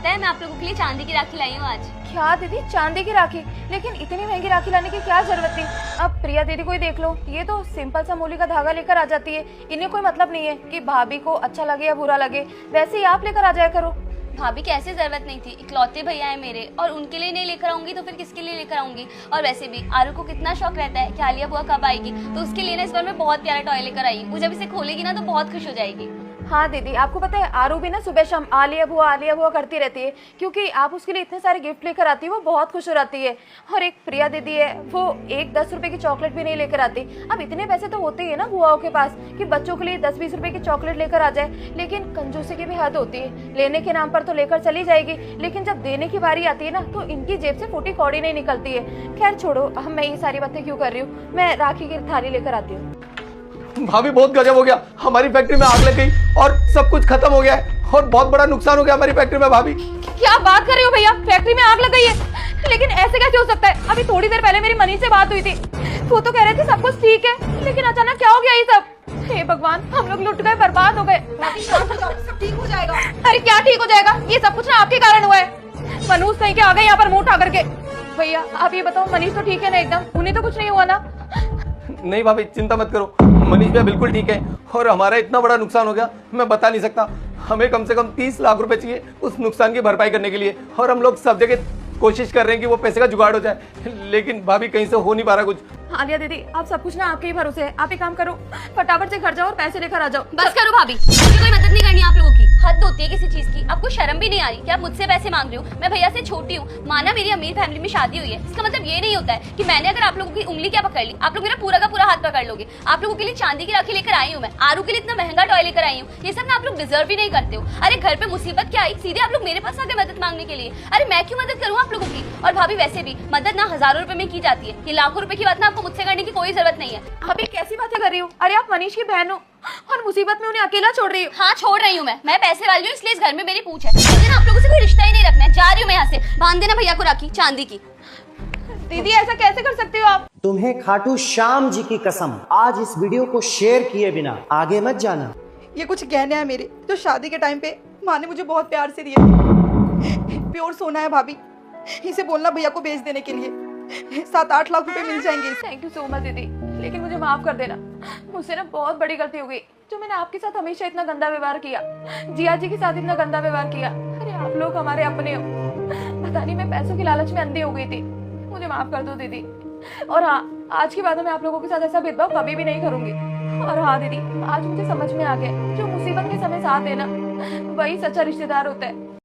पता है मैं आप लोगों के लिए चांदी की राखी लाई हूँ आज। क्या दीदी, चांदी की राखी? लेकिन इतनी महंगी राखी लाने की क्या जरूरत थी? अब प्रिया दीदी को ही देख लो, ये तो सिंपल सा मूली का धागा लेकर आ जाती है। इन्हें कोई मतलब नहीं है कि भाभी को अच्छा लगे या बुरा लगे, वैसे ही आप लेकर आ जाया करो। भाभी की ऐसे जरूरत नहीं थी, इकलौते भैया है मेरे, और उनके लिए नहीं लेकर आऊंगी तो फिर किसके लिए लेकर आऊंगी। और वैसे भी आरू को कितना शौक रहता है कि आलिया बुआ कब आएगी, तो उसके लिए ना इस बार मैं बहुत प्यारा टॉय लेकर आई हूँ। वो जब इसे खोलेगी ना तो बहुत खुश हो जाएगी। हाँ दीदी, आपको पता है आरू भी ना सुबह शाम आलिया बुआ करती रहती है, क्योंकि आप उसके लिए इतने सारे गिफ्ट लेकर आती है, वो बहुत खुश हो जाती है। और एक प्रिया दीदी है, वो एक 10 रुपए की चॉकलेट भी नहीं लेकर आती। अब इतने पैसे तो होते ही है ना बुआओं के पास कि बच्चों के लिए 10-20 रुपए की चॉकलेट लेकर आ जाए, लेकिन कंजूसी की भी हद होती है। लेने के नाम पर तो लेकर चली जाएगी, लेकिन जब देने की बारी आती है ना तो इनकी जेब से फूटी कौड़ी नहीं निकलती है। खैर छोड़ो, अब मैं ये सारी बातें क्यों कर रही हूँ, मैं राखी की थाली लेकर आती हूँ। भाभी बहुत गजब हो गया, हमारी फैक्ट्री में आग लग गई और सब कुछ खत्म हो गया है और बहुत बड़ा नुकसान हो गया हमारी फैक्ट्री में। भाभी क्या बात कर रहे हो भैया, फैक्ट्री में आग लग गई है? लेकिन ऐसे कैसे हो सकता है? अभी थोड़ी देर पहले मेरी मनीष से बात हुई थी, वो तो कह रहे थे सब कुछ ठीक है, लेकिन अचानक क्या हो गया ये सब? हे भगवान, हम लोग लुट गए, बर्बाद हो गए। सब ठीक हो जाएगा। अरे क्या ठीक हो जाएगा, ये सब कुछ ना आपके कारण हुआ है। मनोज कहीं के आ गए यहाँ पर मुंह उठा करके। भैया आप ये बताओ, मनीष तो ठीक है ना एकदम? उन्हें तो कुछ नहीं हुआ ना? नहीं भाभी चिंता मत करो, मनीष भैया बिल्कुल ठीक है और हमारा इतना बड़ा नुकसान हो गया मैं बता नहीं सकता। हमें कम से कम 30 लाख रुपए चाहिए उस नुकसान की भरपाई करने के लिए, और हम लोग सब जगह कोशिश कर रहे हैं कि वो पैसे का जुगाड़ हो जाए, लेकिन भाभी कहीं से हो नहीं पा रहा कुछ। आलिया दीदी, आप सब कुछ ना आपके ही भरोसे है। आप एक काम करो, फटाफट से घर जाओ और पैसे लेकर आ जाओ। बस करो भाभी, मुझे कोई मदद नहीं करनी आप लोगों की। हद होती है किसी चीज की, आपको शर्म भी नहीं आ रही कि आप मुझसे पैसे मांग रहे हो? मैं भैया से छोटी हूँ, माना मेरी अमीर फैमिली में शादी हुई है, इसका मतलब ये नहीं होता है कि मैंने अगर आप लोगों की उंगली क्या पकड़ ली आप लोग मेरा पूरा का पूरा हाथ पकड़ लोगे। आप लोगों के लिए चांदी की राखी लेकर आई हूँ मैं, आरू के लिए इतना महंगा टॉय लेकर आई हूँ, ये सब ना आप लोग डिजर्व भी नहीं करते हो। अरे घर पे मुसीबत क्या आई, सीधे आप लोग मेरे पास आ गए मदद मांगने के लिए। अरे मैं क्यों मदद करूँ आप लोगों की? और भाभी वैसे भी मदद ना हजारों रुपए में की जाती है, ये लाखों रुपए की बात ना आपको मुझसे करने की कोई जरूरत नहीं है। अभी कैसी बातें कर रही हो? अरे आप मनीष की बहन हो और मुसीबत में उन्हें अकेला छोड़ रही हो। हाँ छोड़ रही हूँ मैं पैसे वाली हूँ, इसलिए इस घर में मेरी पूछ है, लेकिन आप लोगों से कोई रिश्ता ही नहीं रखना है। जा रही हूँ मैं यहाँ से, बांध देना भैया को राखी चांदी की। दीदी ऐसा कैसे कर सकती हो आप? तुम्हें खाटू श्याम जी की कसम, आज इस वीडियो को शेयर किए बिना आगे मत जाना। ये कुछ गहने हैं मेरे जो शादी के टाइम पे माँ ने मुझे बहुत प्यार से दिए। प्योर सोना है भाभी, इसे बोलना भैया को बेच देने के लिए 7-8 लाख रुपए मिल जाएंगे। थैंक यू सो मच दीदी, लेकिन मुझे माफ कर देना, मुझसे ना बहुत बड़ी गलती हो गई जो मैंने आपके साथ हमेशा इतना गंदा व्यवहार किया, जिया जी के साथ इतना गंदा व्यवहार किया। अरे आप लोग हमारे अपने हो, पता नहीं मैं पैसों की लालच में अंधी हो गई थी, मुझे माफ कर दो दीदी। और हाँ, आज के बाद मैं आप लोगों के साथ ऐसा भेदभाव कभी भी नहीं करूंगी। और हाँ दीदी, आज मुझे समझ में आ गया जो मुसीबत के समय साथ है ना, वही सच्चा रिश्तेदार होता है।